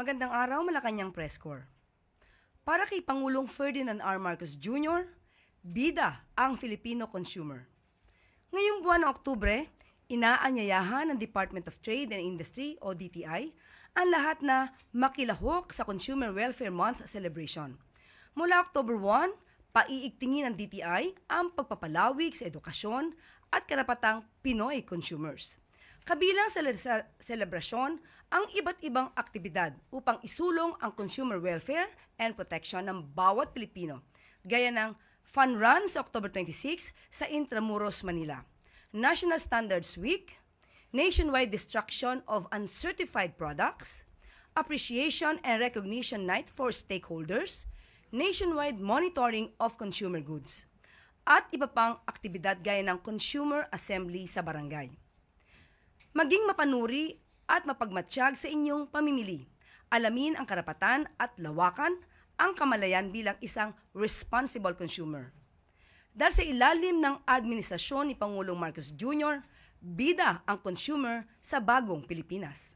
Magandang araw, Malacanang Press Corps. Para kay Pangulong Ferdinand R. Marcos Jr., bida ang Filipino consumer. Ngayong buwan ng Oktubre, inaanyayahan ng Department of Trade and Industry o DTI ang lahat na makilahok sa Consumer Welfare Month celebration. Mula October 1, paiigtingin ng DTI ang pagpapalawig sa edukasyon at karapatang Pinoy consumers. Kabilang sa selebrasyon ang iba't ibang aktibidad upang isulong ang consumer welfare and protection ng bawat Pilipino, gaya ng Fun Run sa October 26 sa Intramuros, Manila, National Standards Week, Nationwide Destruction of Uncertified Products, Appreciation and Recognition Night for Stakeholders, Nationwide Monitoring of Consumer Goods, at iba pang aktibidad gaya ng Consumer Assembly sa barangay. Maging mapanuri at mapagmatsyag sa inyong pamimili. Alamin ang karapatan at lawakan ang kamalayan bilang isang responsible consumer. Dahil sa ilalim ng administrasyon ni Pangulong Marcos Jr., bida ang consumer sa bagong Pilipinas.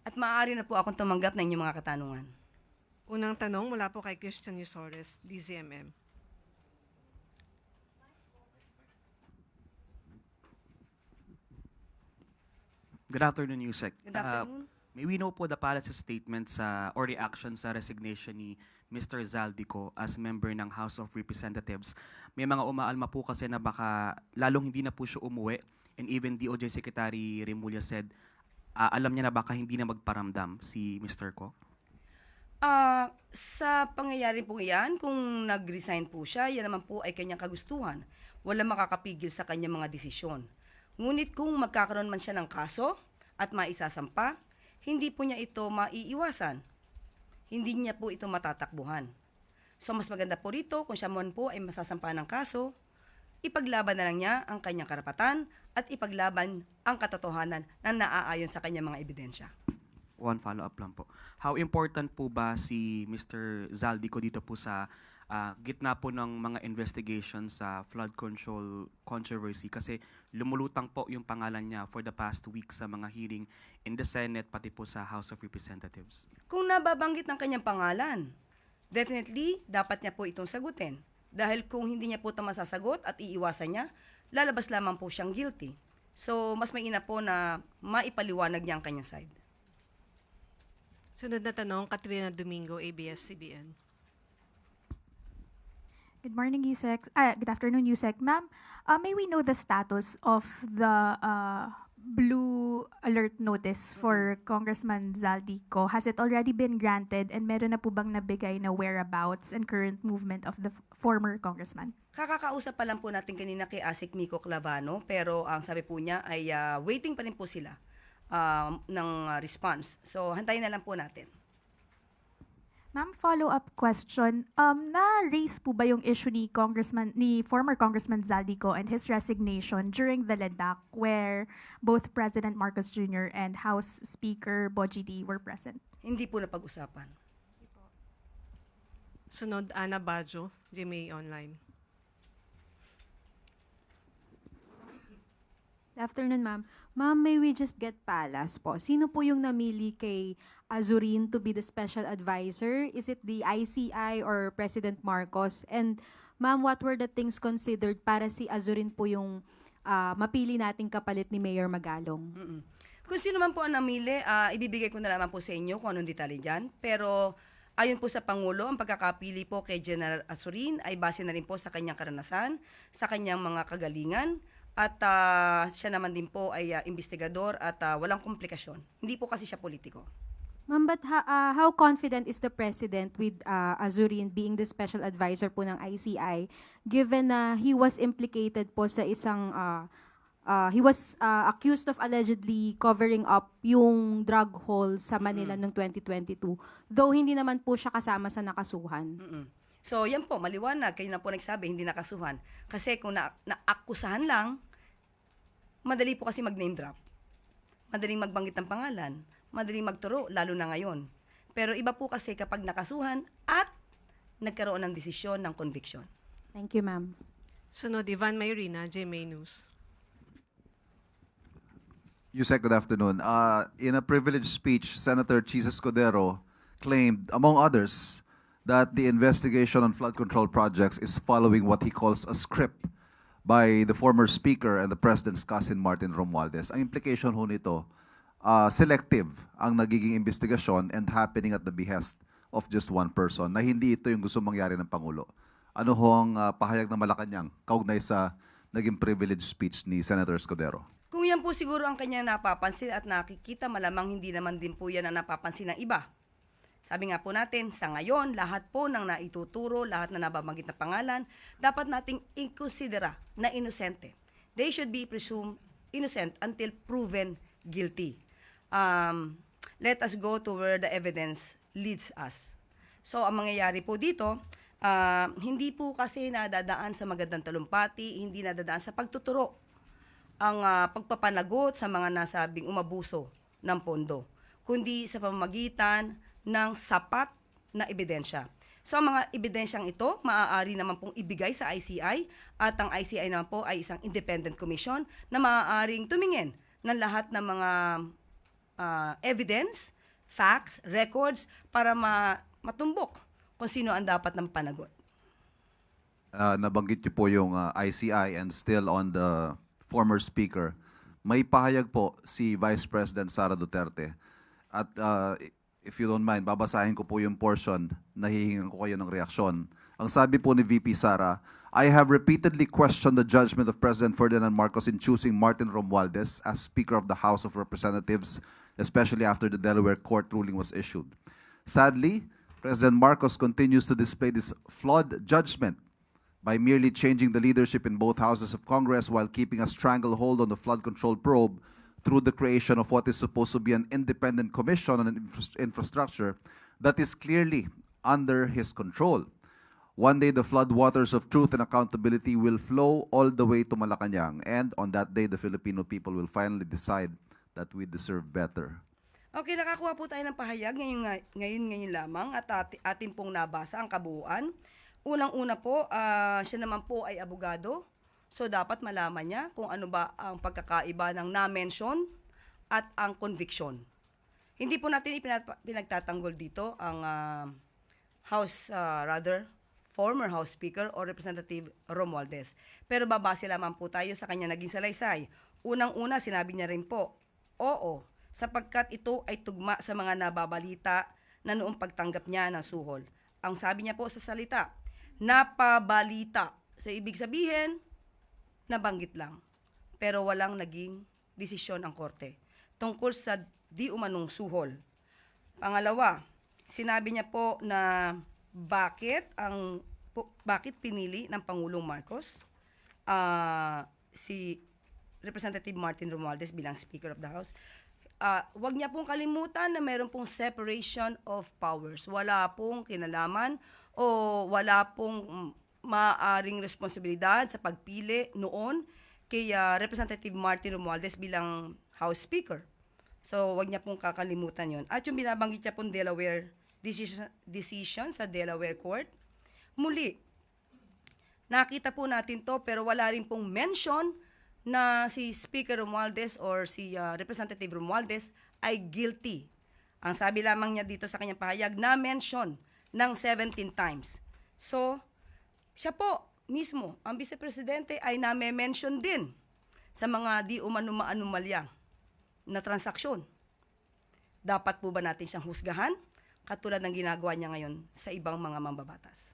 At maaari na po akong tumanggap ng inyong mga katanungan. Unang tanong mula po kay Christian Yusores, DZMM. Good afternoon, Yusek. Good afternoon. May we know po the palace's statement or reaction sa resignation ni Mr. Zaldico as member ng House of Representatives. May mga umaalma po kasi na baka lalong hindi na po siya umuwi, and even DOJ Secretary Remulla said alam niya na baka hindi na magparamdam si Mr. Ko. Sa pangyayari po yan, kung nag-resign po siya, yan naman po ay kanyang kagustuhan. Walang makakapigil sa kanyang mga desisyon. Ngunit kung magkakaroon man siya ng kaso at maisasampa, hindi po niya ito maiiwasan. Hindi niya po ito matatakbuhan. So mas maganda po rito kung siya man po ay masasampa ng kaso, ipaglaban na lang niya ang kanyang karapatan at ipaglaban ang katotohanan na naaayon sa kanyang mga ebidensya. One follow-up lang po. How important po ba si Mr. Zaldico dito po sa gitna po ng mga investigation sa flood control controversy? Kasi lumulutang po yung pangalan niya for the past week sa mga hearing in the Senate pati po sa House of Representatives. Kung nababanggit ng kanyang pangalan, definitely dapat niya po itong sagutin. Dahil kung hindi niya po ito masasagot at iiwasan niya, lalabas lamang po siyang guilty. So, mas mainam po na maipaliwanag niya ang kanyang side. Sunod na tanong, Katrina Domingo, ABS-CBN. Good morning, Yusek. Good afternoon, Yusek. Ma'am, may we know the status of the blue alert notice for Congressman Zaldico? Has it already been granted, and meron na po bang nabigay na whereabouts and current movement of the former congressman? Kakakausap pa lang po natin kanina kay Asik Miko Clavano, pero ang sabi po niya ay waiting pa rin po sila ng response. So, hantayin na lang po natin. Ma'am, follow-up question. Na-raise po ba yung issue ni former Congressman Zaldico and his resignation during the LEDAC where both President Marcos Jr. and House Speaker Bogie D were present? Hindi po napag-usapan. Sunod, Ana Bajo, GMA Online. Good afternoon, ma'am. Ma'am, may we just get palas po? Sino po yung namili kay Azurin to be the special advisor? Is it the ICI or President Marcos? And ma'am, what were the things considered para si Azurin po yung mapili nating kapalit ni Mayor Magalong? Kung sino man po ang namili, ibibigay ko na naman po sa inyo kung anong detalye dyan. Pero ayon po sa Pangulo, ang pagkakapili po kay General Azurin ay base na rin po sa kanyang karanasan, sa kanyang mga kagalingan, at siya naman din po ay investigador at walang komplikasyon. Hindi po kasi siya politiko. Ma'am, but how confident is the President with Azurin being the special advisor po ng ICI given na he was implicated po sa isang, he was accused of allegedly covering up yung drug haul sa Manila noong 2022, though hindi naman po siya kasama sa nakasuhan. So, yan po, maliwanag. Kayo na po nagsabi, hindi nakasuhan. Kasi kung naakusahan lang, madali po kasi mag-name drop. Madaling magbanggit ng pangalan. Madaling magturo, lalo na ngayon. Pero iba po kasi kapag nakasuhan at nagkaroon ng desisyon ng conviction. Thank you, ma'am. Sunod, Ivan Mayrina, GMA News. Yusek, good afternoon. In a privileged speech, Senator Chis Escudero claimed, among others, that the investigation on flood control projects is following what he calls a script by the former Speaker and the President's cousin, Martin Romualdez. Ang implication ho nito, selective ang nagiging investigasyon and happening at the behest of just one person, na hindi ito yung gusto mangyari ng Pangulo. Ano ho ang pahayag ng Malacanang kaugnay sa naging privileged speech ni Senator Escudero? Kung yan po siguro ang kanya napapansin at nakikita, malamang hindi naman din po yan ang napapansin ng iba. Sabi nga po natin, sa ngayon, lahat po ng naituturo, lahat na nababanggit na pangalan, dapat nating i-considera na inosente. They should be presumed innocent until proven guilty. Let us go to where the evidence leads us. So, ang mangyayari po dito, hindi po kasi nadadaan sa magandang talumpati, hindi nadadaan sa pagtuturo ang pagpapanagot sa mga nasabing umabuso ng pondo, kundi sa pamamagitan ng sapat na ebidensya. So ang mga ebidensyang ito, maaari naman pong ibigay sa ICI at ang ICI naman po ay isang independent commission na maaaring tumingin ng lahat ng mga evidence, facts, records para matumbok kung sino ang dapat ng panagot. Nabanggit niyo po yung ICI and still on the former Speaker. May pahayag po si Vice President Sara Duterte. At if you don't mind, babasahin ko po yung portion, nahihingan ko kayo ng reaksyon. Ang sabi po ni VP Sara, I have repeatedly questioned the judgment of President Ferdinand Marcos in choosing Martin Romualdez as Speaker of the House of Representatives, especially after the Delaware court ruling was issued. Sadly, President Marcos continues to display this flawed judgment by merely changing the leadership in both houses of Congress while keeping a stranglehold on the flood control probe through the creation of what is supposed to be an independent commission on infrastructure that is clearly under his control. One day, the flood waters of truth and accountability will flow all the way to Malacanang, and on that day, the Filipino people will finally decide that we deserve better. Okay, nakakuha po tayo ng pahayag ngayon lamang at atin pong nabasa ang kabuuan. Unang-una po, siya naman po ay abogado. So, dapat malaman niya kung ano ba ang pagkakaiba ng na-mention at ang conviction. Hindi po natin pinagtatanggol dito ang former House Speaker o Representative Romualdez. Pero babase lamang po tayo sa kanya naging salaysay. Unang-una, sinabi niya rin po, oo, sapagkat ito ay tugma sa mga nababalita na noong pagtanggap niya ng suhol. Ang sabi niya po sa salita, napabalita. So, ibig sabihin, nabanggit lang. Pero walang naging desisyon ang korte tungkol sa di umanong suhol. Pangalawa, sinabi niya po na bakit pinili ng Pangulong Marcos si Representative Martin Romualdez bilang Speaker of the House. Wag niya pong kalimutan na mayroon pong separation of powers. Wala pong kinalaman o wala pong maaring responsibilidad sa pagpili noon kay Representative Martin Romualdez bilang House Speaker. So, wag niya pong kakalimutan yon. At yung binabanggit niya pong Delaware decision sa Delaware Court, muli, nakita po natin to pero wala rin pong mention na si Speaker Romualdez or si Representative Romualdez ay guilty. Ang sabi lamang niya dito sa kanyang pahayag na mention ng 17 times. So, siya po mismo, ang Vice Presidente ay name-mention din sa mga di umano-anomalya na transaksyon. Dapat po ba natin siyang husgahan katulad ng ginagawa niya ngayon sa ibang mga mambabatas?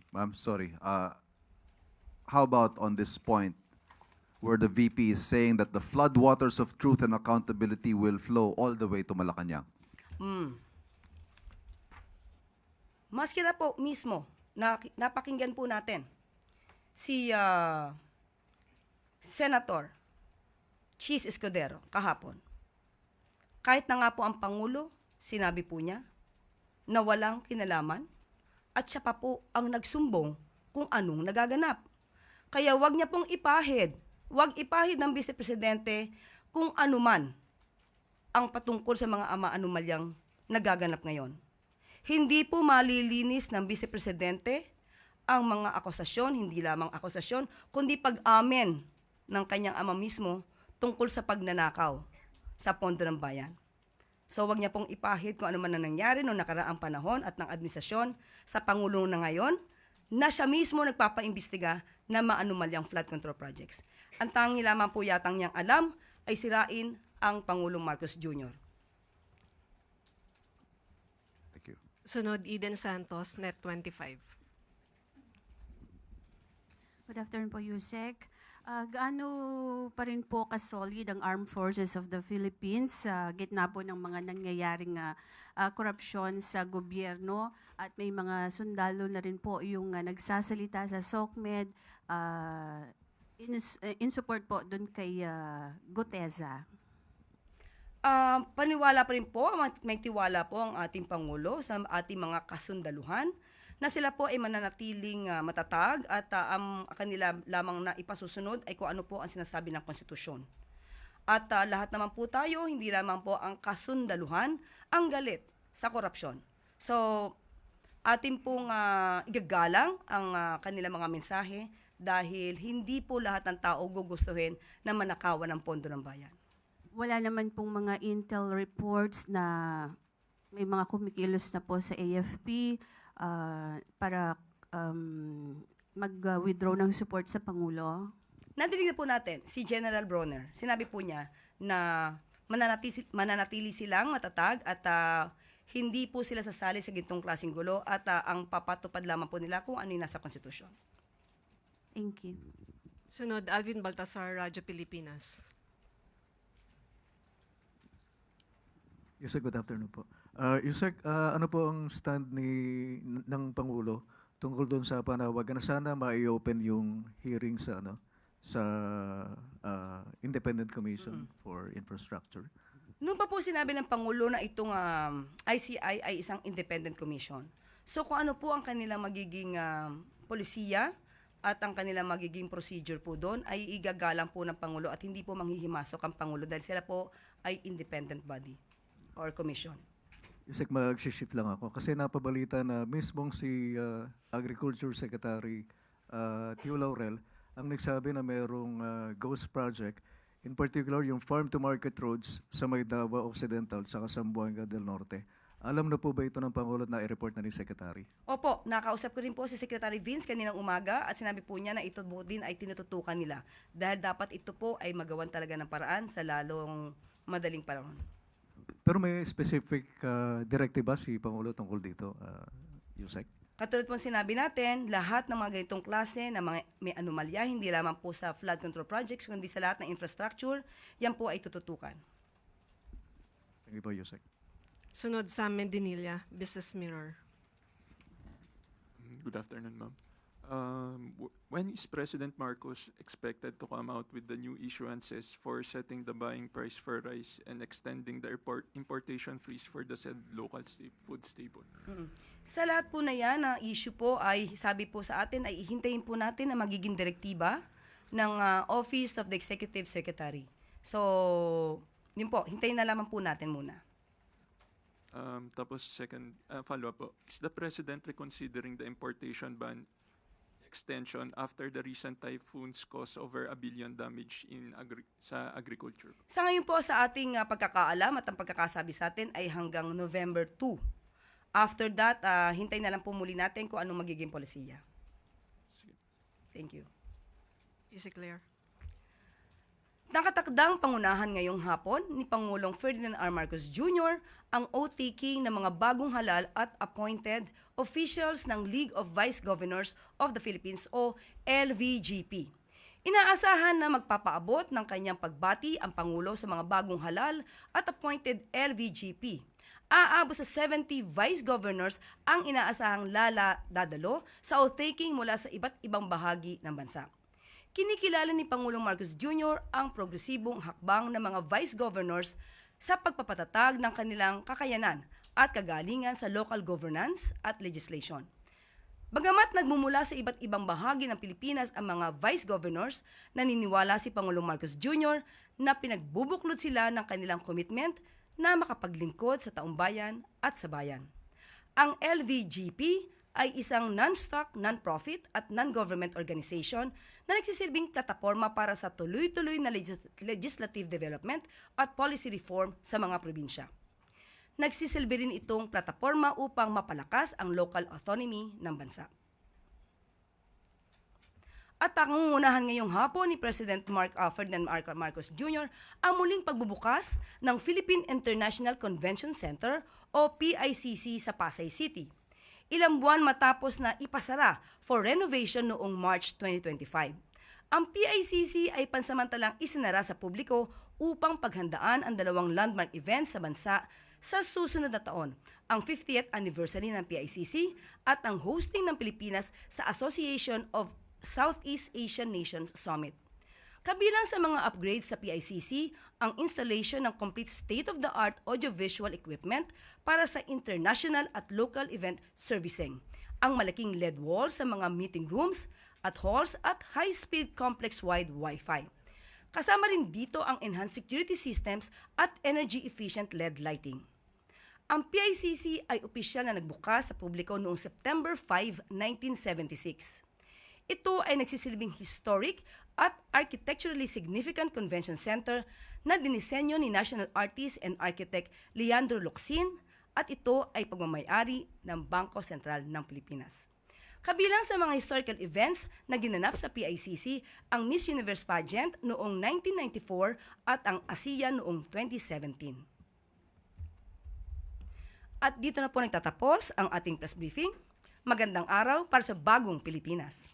Ma'am, sorry. How about on this point where the VP is saying that the flood waters of truth and accountability will flow all the way to Malacanang? Maski na po mismo, napakinggan po natin si Senator Chis Escudero kahapon. Kahit na nga po ang Pangulo, sinabi po niya na walang kinalaman at siya pa po ang nagsumbong kung anong nagaganap. Kaya wag niya pong ipahid ng Vice Presidente kung ano man ang patungkol sa mga anomalyang nagaganap ngayon. Hindi po malilinis ng Vice Presidente ang mga akusasyon, hindi lamang akusasyon, kundi pag-amen ng kanyang ama mismo tungkol sa pagnanakaw sa pondo ng bayan. So wag niya pong ipahid kung ano man ang nangyari noong nakaraang panahon at ng administrasyon sa Pangulo na ngayon na siya mismo nagpapaimbestiga na maanumalyang flood control projects. Ang tangi lamang po yatang niyang alam ay sirain ang Pangulong Marcos Jr. Thank you. Sunod, Eden Santos, Net 25. Good afternoon po, Yusek. Gaano pa rin po ka-solid ang Armed Forces of the Philippines sa gitna po ng mga nangyayaring korupsyon sa gobyerno at may mga sundalo na rin po yung nagsasalita sa SOCMED in support po dun kay Guteza. Paniwala pa rin po, may tiwala po ang ating Pangulo sa ating mga kasundaluhan na sila po ay mananatiling matatag at ang kanila lamang na ipasusunod ay kung ano po ang sinasabi ng konstitusyon. At lahat naman po tayo, hindi lamang po ang kasundaluhan ang galit sa korupsyon. So, atin pong igagalang ang kanilang mga mensahe dahil hindi po lahat ng tao gugustuhin na manakawan ng pondo ng bayan. Wala naman pong mga intel reports na may mga kumikilos na po sa AFP para mag-withdraw ng support sa Pangulo. Nadinig na po natin si General Bronner. Sinabi po niya na mananatili silang matatag at hindi po sila sasali sa gintong klaseng gulo at ang papatupad lamang po nila kung ano yung nasa konstitusyon. Thank you. Sunod, Alvin Baltasar, Radyo Pilipinas. Yusek, good afternoon po. Yusek, ano po ang stand ng Pangulo tungkol doon sa panawagan na sana ma-open yung hearing sa Independent Commission for Infrastructure? Noon pa po sinabi ng Pangulo na itong ICI ay isang independent commission. So kung ano po ang kanilang magiging polisiya at ang kanilang magiging procedure po doon ay igagalang po ng Pangulo at hindi po manghihimasok ang Pangulo dahil sila po ay independent body or commission. Yusek, mag-shift lang ako kasi napabalita na mismong si Agriculture Secretary Tio Laurel ang nagsabi na mayroong ghost project, in particular yung farm-to-market roads sa may Davao Occidental at Zamboanga del Norte. Alam na po ba ito ng Pangulo na i-report na ni Secretary? Opo, nakausap ko rin po si Secretary Vince kaninang umaga at sinabi po niya na ito po din ay tinututukan nila dahil dapat ito po ay magawan talaga ng paraan sa lalong madaling panahon. Pero may specific directive ba si Pangulo tungkol dito, Yusek? Katulad po sinabi natin, lahat ng mga ganitong klase na mga may anomalya, hindi lamang po sa flood control projects, kundi sa lahat ng infrastructure, yan po ay tututukan. Thank you po, Yusek. Sunod, Sam Mendinilla, Business Mirror. Good afternoon, ma'am. When is President Marcos expected to come out with the new issuances for setting the buying price for rice and extending the importation freeze for the said local food staple? Sa lahat po na yan, ang issue po ay, sabi po sa atin, ay ihintayin po natin na magiging direktiba ng Office of the Executive Secretary. So, yun po, hintayin na lamang po natin muna. Tapos second, follow-up po. Is the President reconsidering the importation ban extension after the recent typhoons caused over 1 billion damage in sa agriculture? Sa ngayon po, sa ating pagkakaalam at ang pagkakasabi sa atin ay hanggang November 2. After that, hintayin na lang po muli natin kung anong magiging polisiya. Sige. Thank you. Easy Claire. Nakatakdang pangunahan ngayong hapon ni Pangulong Ferdinand R. Marcos Jr. ang oath-taking ng mga bagong halal at appointed officials ng League of Vice Governors of the Philippines o LVGP. Inaasahan na magpapaabot ng kanyang pagbati ang Pangulo sa mga bagong halal at appointed LVGP. Aabot sa 70 Vice Governors ang inaasahang dadalo sa oath-taking mula sa iba't ibang bahagi ng bansa. Kinikilala ni Pangulong Marcos Jr. ang progresibong hakbang ng mga Vice Governors sa pagpapatatag ng kanilang kakayanan at kagalingan sa local governance at legislation. Bagamat nagmumula sa iba't ibang bahagi ng Pilipinas ang mga Vice Governors, naniniwala si Pangulong Marcos Jr. na pinagbubuklod sila ng kanilang commitment na makapaglingkod sa taumbayan at sa bayan. Ang LVGP ay isang non-stock, non-profit at non-government organization na nagsisilbing plataforma para sa tuloy-tuloy na legislative development at policy reform sa mga probinsya. Nagsisilbi rin itong plataforma upang mapalakas ang local autonomy ng bansa. At pangungunahan ngayong hapon ni President Ferdinand Marcos Jr. ang muling pagbubukas ng Philippine International Convention Center o PICC sa Pasay City. Ilang buwan matapos na ipasara for renovation noong March 2025. Ang PICC ay pansamantalang isinara sa publiko upang paghandaan ang dalawang landmark events sa bansa sa susunod na taon, ang 50th anniversary ng PICC at ang hosting ng Pilipinas sa Association of Southeast Asian Nations Summit. Kabilang sa mga upgrades sa PICC, ang installation ng complete state-of-the-art audiovisual equipment para sa international at local event servicing, ang malaking LED wall sa mga meeting rooms at halls at high-speed complex-wide Wi-Fi. Kasama rin dito ang enhanced security systems at energy-efficient LED lighting. Ang PICC ay opisyal na nagbukas sa publiko noong September 5, 1976. Ito ay nagsisilbing historic at architecturally significant convention center na dinisenyo ni national artist and architect Leandro Locsin at ito ay pagmamayari ng Bangko Sentral ng Pilipinas. Kabilang sa mga historical events na ginanap sa PICC ang Miss Universe pageant noong 1994 at ang ASEAN noong 2017. At dito na po nagtatapos ang ating press briefing. Magandang araw para sa bagong Pilipinas.